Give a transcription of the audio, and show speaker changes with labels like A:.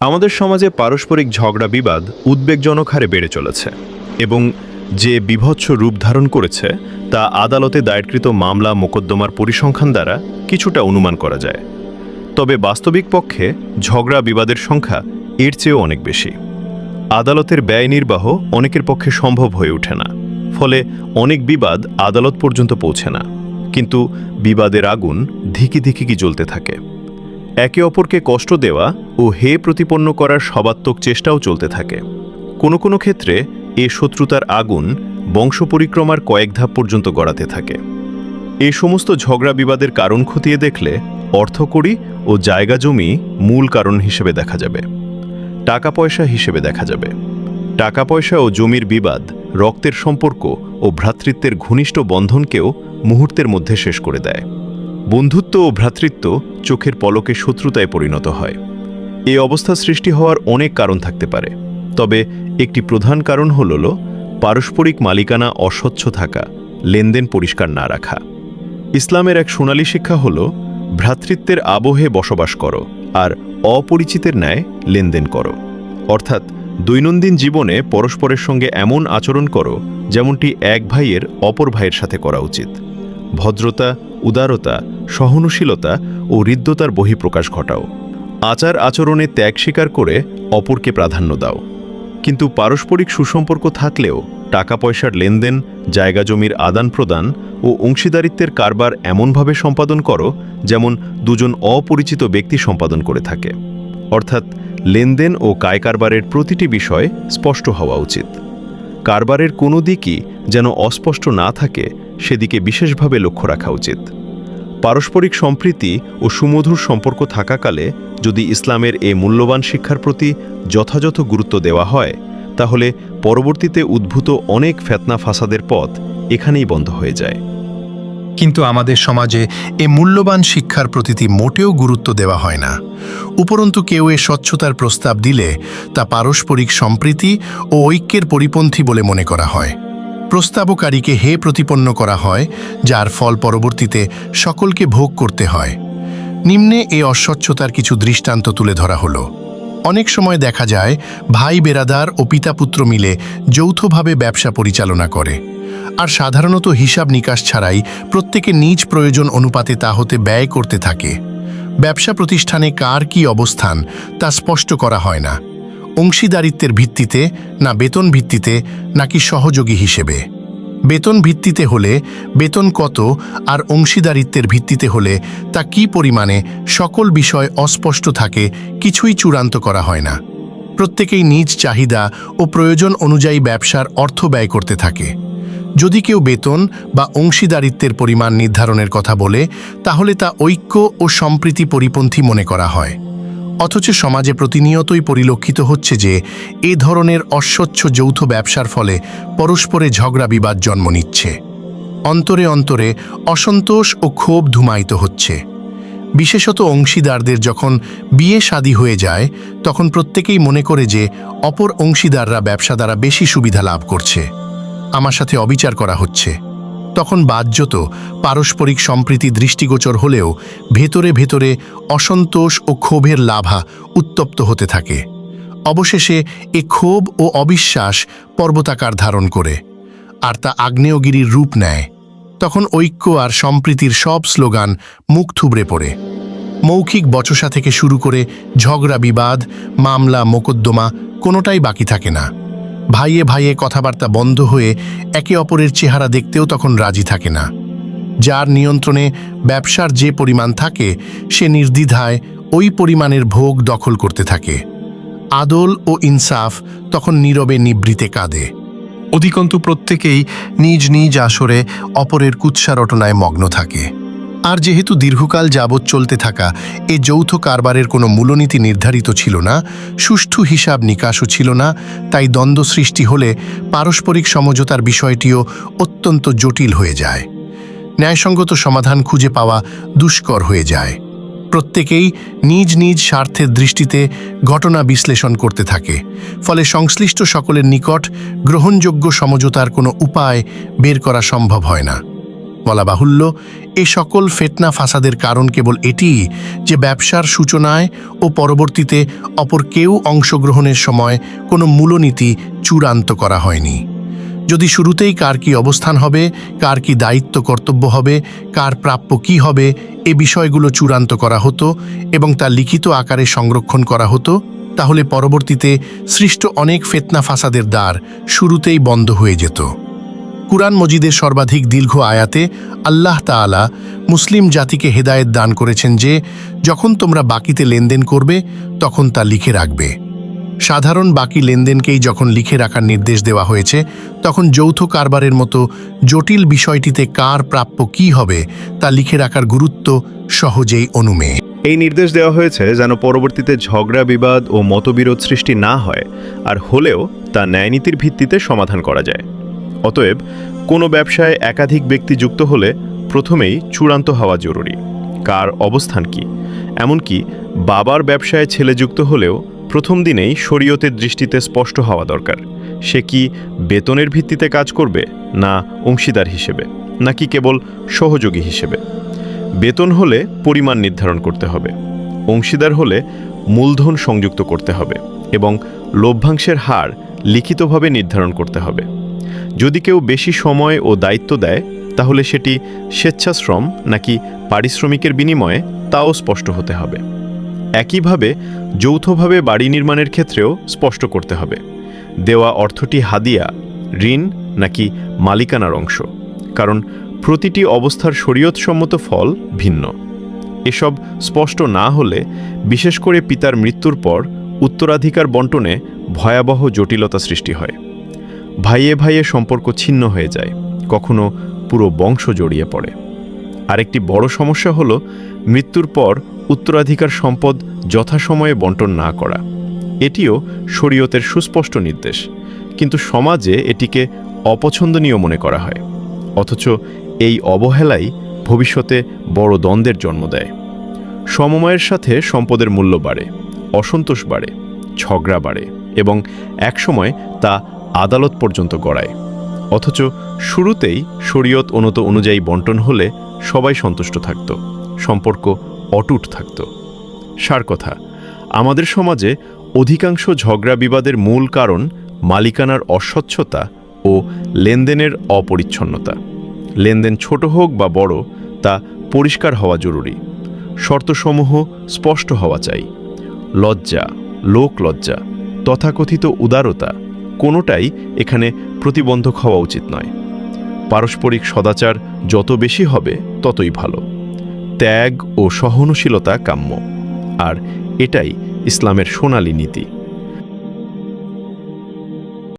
A: আমাদের সমাজে পারস্পরিক ঝগড়া বিবাদ উদ্বেগজনক হারে বেড়ে চলেছে এবং যে বীভৎস রূপ ধারণ করেছে তা আদালতে দায়েরকৃত মামলা মোকদ্দমার পরিসংখ্যান দ্বারা কিছুটা অনুমান করা যায়। তবে বাস্তবিক পক্ষে ঝগড়া বিবাদের সংখ্যা এর চেয়েও অনেক বেশি। আদালতের ব্যয় নির্বাহ অনেকের পক্ষে সম্ভব হয়ে ওঠে না, ফলে অনেক বিবাদ আদালত পর্যন্ত পৌঁছে না, কিন্তু বিবাদের আগুন ধিকি ধিকি জ্বলতে থাকে। একে অপরকে কষ্ট দেওয়া ও হে প্রতিপন্ন করার সবাত্মক চেষ্টাও চলতে থাকে। কোনো কোনো ক্ষেত্রে এ শত্রুতার আগুন বংশ পরিক্রমার কয়েক ধাপ পর্যন্ত গড়াতে থাকে। এ সমস্ত ঝগড়া বিবাদের কারণ খতিয়ে দেখলে অর্থকড়ি ও জায়গা জমি মূল কারণ হিসেবে দেখা যাবে, টাকা পয়সা হিসেবে দেখা যাবে। টাকা পয়সা ও জমির বিবাদ রক্তের সম্পর্ক ও ভ্রাতৃত্বের ঘনিষ্ঠ বন্ধনকেও মুহূর্তের মধ্যে শেষ করে দেয়। বন্ধুত্ব ও ভ্রাতৃত্ব চোখের পলকে শত্রুতায় পরিণত হয়। এই অবস্থা সৃষ্টি হওয়ার অনেক কারণ থাকতে পারে, তবে একটি প্রধান কারণ হল পারস্পরিক মালিকানা অস্বচ্ছ থাকা, লেনদেন পরিষ্কার না রাখা। ইসলামের এক সোনালী শিক্ষা হল ভ্রাতৃত্বের আবহে বসবাস করো আর অপরিচিতের ন্যায় লেনদেন করো, অর্থাৎ দৈনন্দিন জীবনে পরস্পরের সঙ্গে এমন আচরণ করো যেমনটি এক ভাইয়ের অপর ভাইয়ের সাথে করা উচিত। ভদ্রতা, উদারতা, সহনশীলতা ও হৃদ্যতার বহিঃপ্রকাশ ঘটাও। আচার আচরণে ত্যাগ স্বীকার করে অপরকে প্রাধান্য দাও। কিন্তু পারস্পরিক সুসম্পর্ক থাকলেও টাকা পয়সার লেনদেন, জায়গা জমির আদান প্রদান ও অংশীদারিত্বের কারবার এমনভাবে সম্পাদন করো যেমন দুজন অপরিচিত ব্যক্তি সম্পাদন করে থাকে, অর্থাৎ লেনদেন ও কারবারের প্রতিটি বিষয় স্পষ্ট হওয়া উচিত। কারবারের কোনো দিকই যেন অস্পষ্ট না থাকে সেদিকে বিশেষভাবে লক্ষ্য রাখা উচিত। পারস্পরিক সম্প্রীতি ও সুমধুর সম্পর্ক থাকাকালে যদি ইসলামের এই মূল্যবান শিক্ষার প্রতি যথাযথ গুরুত্ব দেওয়া হয়, তাহলে পরবর্তীতে উদ্ভূত অনেক ফেতনা ফাসাদের পথ এখানেই বন্ধ হয়ে যায়।
B: কিন্তু আমাদের সমাজে এ মূল্যবান শিক্ষার প্রতি মোটেও গুরুত্ব দেওয়া হয় না। উপরন্তু কেউ এ স্বচ্ছতার প্রস্তাব দিলে তা পারস্পরিক সম্প্রীতি ও ঐক্যের পরিপন্থী বলে মনে করা হয়। প্রস্তাবকারীকে হে প্রতিপন্ন করা হয়, যার ফল পরবর্তীতে সকলকে ভোগ করতে হয়। নিম্নে এ অস্বচ্ছতার কিছু দৃষ্টান্ত তুলে ধরা হলো। অনেক সময় দেখা যায় ভাই বেরাদার ও পিতা পুত্র মিলে যৌথভাবে ব্যবসা পরিচালনা করে, আর সাধারণত হিসাব নিকাশ ছাড়াই প্রত্যেকে নিজ প্রয়োজন অনুপাতে তা হতে ব্যয় করতে থাকে। ব্যবসা প্রতিষ্ঠানে কার কী অবস্থান তা স্পষ্ট করা হয় না। অংশীদারিত্বের ভিত্তিতে না বেতন ভিত্তিতে, নাকি সহযোগী হিসেবে। বেতন ভিত্তিতে হলে বেতন কত আর অংশীদারিত্বের ভিত্তিতে হলে তা কী পরিমাণে, সকল বিষয় অস্পষ্ট থাকে, কিছুই চূড়ান্ত করা হয় না। প্রত্যেকেই নিজ চাহিদা ও প্রয়োজন অনুযায়ী ব্যবসার অর্থ ব্যয় করতে থাকে। যদি কেউ বেতন বা অংশীদারিত্বের পরিমাণ নির্ধারণের কথা বলে, তাহলে তা ঐক্য ও সম্প্রীতি পরিপন্থী মনে করা হয়। অথচ সমাজে প্রতিনিয়তই পরিলক্ষিত হচ্ছে যে এ ধরনের অস্বচ্ছ যৌথ ব্যবসার ফলে পরস্পরে ঝগড়া বিবাদ জন্ম নিচ্ছে। অন্তরে অন্তরে অসন্তোষ ও ক্ষোভ ধুমায়িত হচ্ছে। বিশেষত অংশীদারদের যখন বিয়ে শাদী হয়ে যায়, তখন প্রত্যেকেই মনে করে যে অপর অংশীদাররা ব্যবসা দ্বারা বেশি সুবিধা লাভ করছে, আমার সাথে অবিচার করা হচ্ছে। তখন বাহ্যত পারস্পরিক সম্প্রীতি দৃষ্টিগোচর হলেও ভেতরে ভেতরে অসন্তোষ ও ক্ষোভের লাভা উত্তপ্ত হতে থাকে। অবশেষে এ ক্ষোভ ও অবিশ্বাস পর্বতাকার ধারণ করে, আর তা আগ্নেয়গিরির রূপ নেয়। তখন ঐক্য আর সম্প্রীতির সব স্লোগান মুখ থুবড়ে পড়ে। মৌখিক বচসা থেকে শুরু করে ঝগড়া বিবাদ, মামলা মোকদ্দমা কোনোটাই বাকি থাকে না। ভাইয়ে ভাইয়ে কথাবার্তা বন্ধ হয়ে একে অপরের চেহারা দেখতেও তখন রাজি থাকে না। যার নিয়ন্ত্রণে ব্যবসার যে পরিমাণ থাকে, সে নির্দ্বিধায় ওই পরিমাণের ভোগ দখল করতে থাকে। আদল ও ইনসাফ তখন নীরবে নিবৃতে কাঁদে। অধিকন্তু প্রত্যেকেই নিজ নিজ আসরে অপরের কুৎসা রটনায় মগ্ন থাকে। আর যেহেতু দীর্ঘকাল যাবৎ চলতে থাকা এ যৌথ কারবারের কোনো মূলনীতি নির্ধারিত ছিল না, সুষ্ঠু হিসাব নিকাশও ছিল না, তাই দ্বন্দ্ব সৃষ্টি হলে পারস্পরিক সমঝোতার বিষয়টিও অত্যন্ত জটিল হয়ে যায়। ন্যায়সঙ্গত সমাধান খুঁজে পাওয়া দুষ্কর হয়ে যায়। প্রত্যেকেই নিজ নিজ স্বার্থের দৃষ্টিতে ঘটনা বিশ্লেষণ করতে থাকে, ফলে সংশ্লিষ্ট সকলের নিকট গ্রহণযোগ্য সমঝোতার কোনো উপায় বের করা সম্ভব হয় না। বলা বাহুল্য, এই সকল ফিতনা ফাসাদের কারণ কেবল এটিই যে ব্যবসার সূচনায় ও পরবর্তীতে অপর কেউ অংশগ্রহণের সময় কোনো মূলনীতি চূড়ান্ত করা হয়নি। যদি শুরুতেই কার কি অবস্থান হবে, কার কি দায়িত্ব কর্তব্য হবে, কার প্রাপ্য কি হবে, এ বিষয়গুলো চূড়ান্ত করা হতো এবং তা লিখিত আকারে সংরক্ষণ করা হতো, তাহলে পরবর্তীতে সৃষ্ট অনেক ফিতনা ফাসাদের দ্বার শুরুতেই বন্ধ হয়ে যেত। কুরআন মজিদের সর্বাধিক দীর্ঘ আয়াতে আল্লাহ তাআলা মুসলিম জাতিকে হেদায়েত দান করেছেন যে যখন তোমরা বাকিতে লেনদেন করবে তখন তা লিখে রাখবে। সাধারণ বাকি লেনদেনকেই যখন লিখে রাখার নির্দেশ দেওয়া হয়েছে, তখন যৌথ কারবারের মতো জটিল বিষয়টিতে কার প্রাপ্য কী হবে তা লিখে রাখার গুরুত্ব সহজেই অনুমেয়।
A: এই নির্দেশ দেওয়া হয়েছে যেন পরবর্তীতে ঝগড়া বিবাদ ও মতবিরোধ সৃষ্টি না হয়, আর হলেও তা ন্যায়নীতির ভিত্তিতে সমাধান করা যায়। অতএব কোনো ব্যবসায় একাধিক ব্যক্তি যুক্ত হলে প্রথমেই চূড়ান্ত হওয়া জরুরি কার অবস্থান কি। এমনকি বাবার ব্যবসায় ছেলে যুক্ত হলেও প্রথম দিনেই শরীয়তের দৃষ্টিতে স্পষ্ট হওয়া দরকার সে কি বেতনের ভিত্তিতে কাজ করবে, না অংশীদার হিসেবে, নাকি কেবল সহযোগী হিসেবে। বেতন হলে পরিমাণ নির্ধারণ করতে হবে, অংশীদার হলে মূলধন সংযুক্ত করতে হবে এবং লভ্যাংশের হার লিখিতভাবে নির্ধারণ করতে হবে। যদি কেউ বেশি সময় ও দায়িত্ব দেয় তাহলে সেটি স্বেচ্ছাশ্রম নাকি পারিশ্রমিকের বিনিময়ে তাও স্পষ্ট হতে হবে। একইভাবে যৌথভাবে বাড়ি নির্মাণের ক্ষেত্রেও স্পষ্ট করতে হবে দেওয়া অর্থটি হাদিয়া, ঋণ নাকি মালিকানার অংশ, কারণ প্রতিটি অবস্থার শরীয়তসম্মত ফল ভিন্ন। এসব স্পষ্ট না হলে বিশেষ করে পিতার মৃত্যুর পর উত্তরাধিকার বণ্টনে ভয়াবহ জটিলতা সৃষ্টি হয়। ভাইয়ে ভাইয়ে সম্পর্ক ছিন্ন হয়ে যায়, কখনো পুরো বংশ জড়িয়ে পড়ে। আরেকটি বড় সমস্যা হলো মৃত্যুর পর উত্তরাধিকার সম্পদ যথাসময়ে বণ্টন না করা। এটিও শরীয়তের সুস্পষ্ট নির্দেশ, কিন্তু সমাজে এটিকে অপছন্দনীয় মনে করা হয়। অথচ এই অবহেলাই ভবিষ্যতে বড় দ্বন্দ্বের জন্ম দেয়। সময়ের সাথে সম্পদের মূল্য বাড়ে, অসন্তোষ বাড়ে, ঝগড়া বাড়ে এবং একসময় তা আদালত পর্যন্ত গড়ায়। অথচ শুরুতেই শরীয়ত অনুযায়ী বণ্টন হলে সবাই সন্তুষ্ট থাকত, সম্পর্ক অটুট থাকত। সার কথা, আমাদের সমাজে অধিকাংশ ঝগড়া বিবাদের মূল কারণ মালিকানার অস্বচ্ছতা ও লেনদেনের অপরিচ্ছন্নতা। লেনদেন ছোট হোক বা বড়, তা পরিষ্কার হওয়া জরুরি। শর্তসমূহ স্পষ্ট হওয়া চাই। লজ্জা, লোকলজ্জা, তথাকথিত উদারতা কোনোটাই এখানে প্রতিবন্ধক হওয়া উচিত নয়। পারস্পরিক সদাচার যত বেশি হবে ততই ভালো। ত্যাগ ও সহনশীলতা কাম্য, আর এটাই ইসলামের সোনালী নীতি।